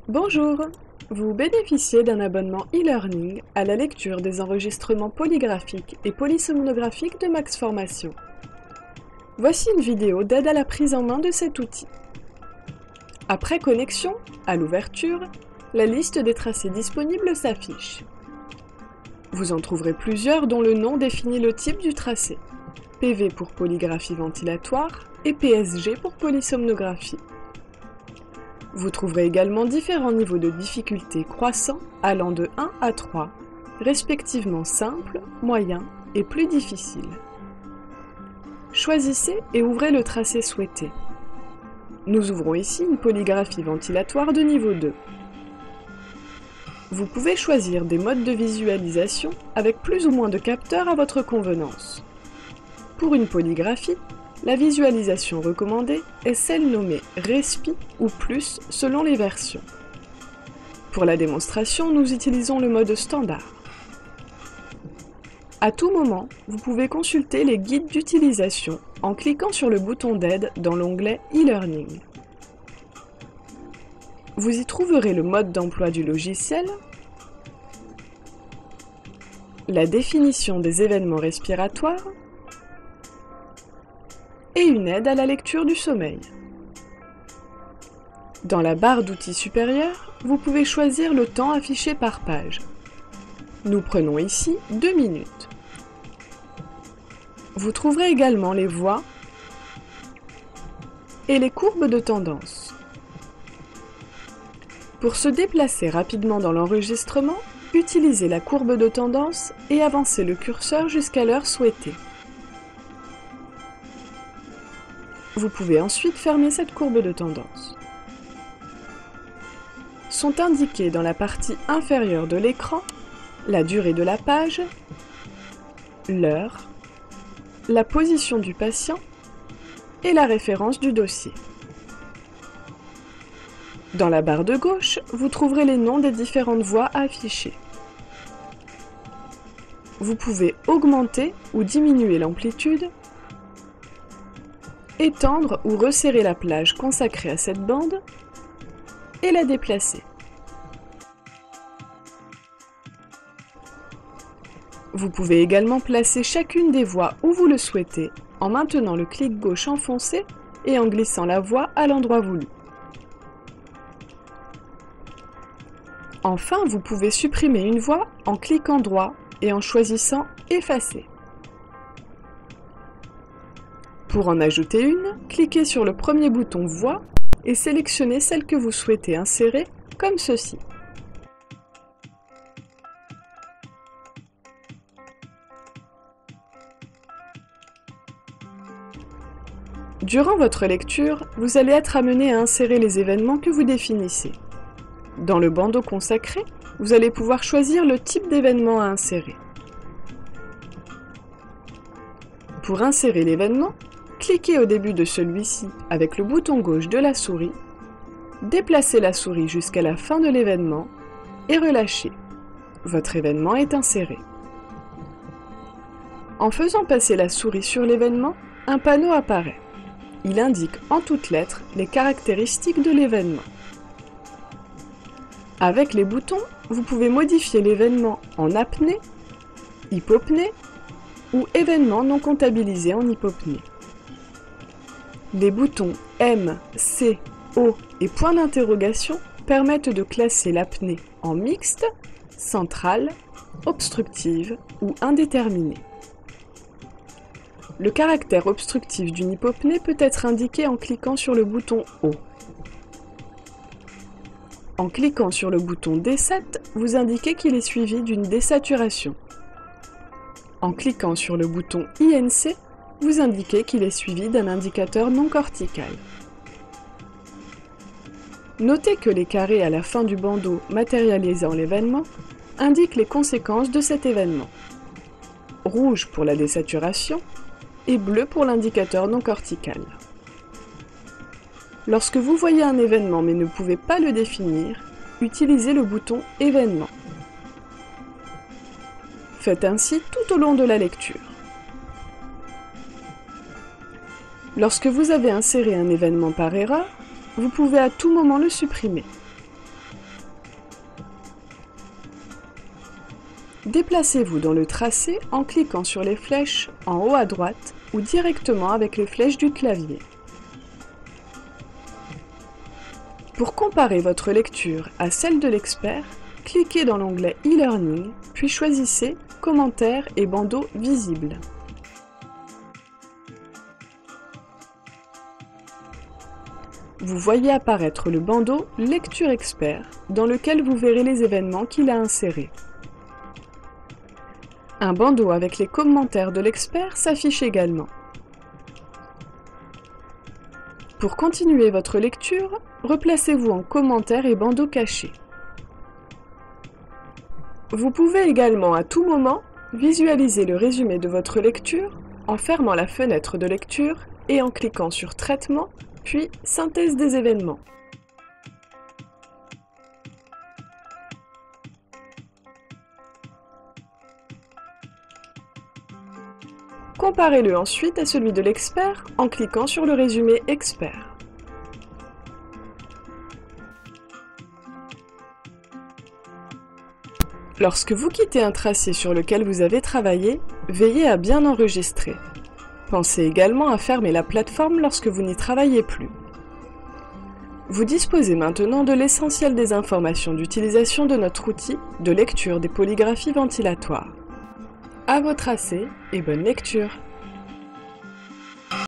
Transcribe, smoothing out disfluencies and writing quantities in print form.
Bonjour! Vous bénéficiez d'un abonnement e-learning à la lecture des enregistrements polygraphiques et polysomnographiques de Max Formation. Voici une vidéo d'aide à la prise en main de cet outil. Après connexion, à l'ouverture, la liste des tracés disponibles s'affiche. Vous en trouverez plusieurs dont le nom définit le type du tracé. PV pour polygraphie ventilatoire et PSG pour polysomnographie. Vous trouverez également différents niveaux de difficulté croissants allant de 1 à 3, respectivement simple, moyen et plus difficile. Choisissez et ouvrez le tracé souhaité. Nous ouvrons ici une polygraphie ventilatoire de niveau 2. Vous pouvez choisir des modes de visualisation avec plus ou moins de capteurs à votre convenance. Pour une polygraphie, la visualisation recommandée est celle nommée Respi ou Plus selon les versions. Pour la démonstration, nous utilisons le mode standard. À tout moment, vous pouvez consulter les guides d'utilisation en cliquant sur le bouton d'aide dans l'onglet e-learning. Vous y trouverez le mode d'emploi du logiciel, la définition des événements respiratoires, et une aide à la lecture du sommeil. Dans la barre d'outils supérieure, vous pouvez choisir le temps affiché par page. Nous prenons ici 2 minutes. Vous trouverez également les voix et les courbes de tendance. Pour se déplacer rapidement dans l'enregistrement, utilisez la courbe de tendance et avancez le curseur jusqu'à l'heure souhaitée. Vous pouvez ensuite fermer cette courbe de tendance. Sont indiqués dans la partie inférieure de l'écran la durée de la page, l'heure, la position du patient et la référence du dossier. Dans la barre de gauche, vous trouverez les noms des différentes voix affichées. Vous pouvez augmenter ou diminuer l'amplitude, étendre ou resserrer la plage consacrée à cette bande et la déplacer. Vous pouvez également placer chacune des voix où vous le souhaitez en maintenant le clic gauche enfoncé et en glissant la voix à l'endroit voulu. Enfin, vous pouvez supprimer une voix en cliquant droit et en choisissant « Effacer ». Pour en ajouter une, cliquez sur le premier bouton « Voix » et sélectionnez celle que vous souhaitez insérer, comme ceci. Durant votre lecture, vous allez être amené à insérer les événements que vous définissez. Dans le bandeau consacré, vous allez pouvoir choisir le type d'événement à insérer. Pour insérer l'événement, cliquez au début de celui-ci avec le bouton gauche de la souris, déplacez la souris jusqu'à la fin de l'événement et relâchez. Votre événement est inséré. En faisant passer la souris sur l'événement, un panneau apparaît. Il indique en toutes lettres les caractéristiques de l'événement. Avec les boutons, vous pouvez modifier l'événement en apnée, hypopnée ou événement non comptabilisé en hypopnée. Les boutons M, C, O et point d'interrogation permettent de classer l'apnée en mixte, centrale, obstructive ou indéterminée. Le caractère obstructif d'une hypopnée peut être indiqué en cliquant sur le bouton O. En cliquant sur le bouton D7, vous indiquez qu'il est suivi d'une désaturation. En cliquant sur le bouton INC, vous indiquez qu'il est suivi d'un indicateur non cortical. Notez que les carrés à la fin du bandeau matérialisant l'événement indiquent les conséquences de cet événement. Rouge pour la désaturation et bleu pour l'indicateur non cortical. Lorsque vous voyez un événement mais ne pouvez pas le définir, utilisez le bouton « Événement ». Faites ainsi tout au long de la lecture. Lorsque vous avez inséré un événement par erreur, vous pouvez à tout moment le supprimer. Déplacez-vous dans le tracé en cliquant sur les flèches en haut à droite ou directement avec les flèches du clavier. Pour comparer votre lecture à celle de l'expert, cliquez dans l'onglet e-learning, puis choisissez Commentaires et bandeaux visibles. Vous voyez apparaître le bandeau Lecture expert, dans lequel vous verrez les événements qu'il a insérés. Un bandeau avec les commentaires de l'expert s'affiche également. Pour continuer votre lecture, replacez-vous en commentaires et bandeaux cachés. Vous pouvez également à tout moment visualiser le résumé de votre lecture en fermant la fenêtre de lecture et en cliquant sur Traitement, puis Synthèse des événements. Comparez-le ensuite à celui de l'expert en cliquant sur le résumé expert. Lorsque vous quittez un tracé sur lequel vous avez travaillé, veillez à bien enregistrer. Pensez également à fermer la plateforme lorsque vous n'y travaillez plus. Vous disposez maintenant de l'essentiel des informations d'utilisation de notre outil de lecture des polygraphies ventilatoires. À vos tracés et bonne lecture!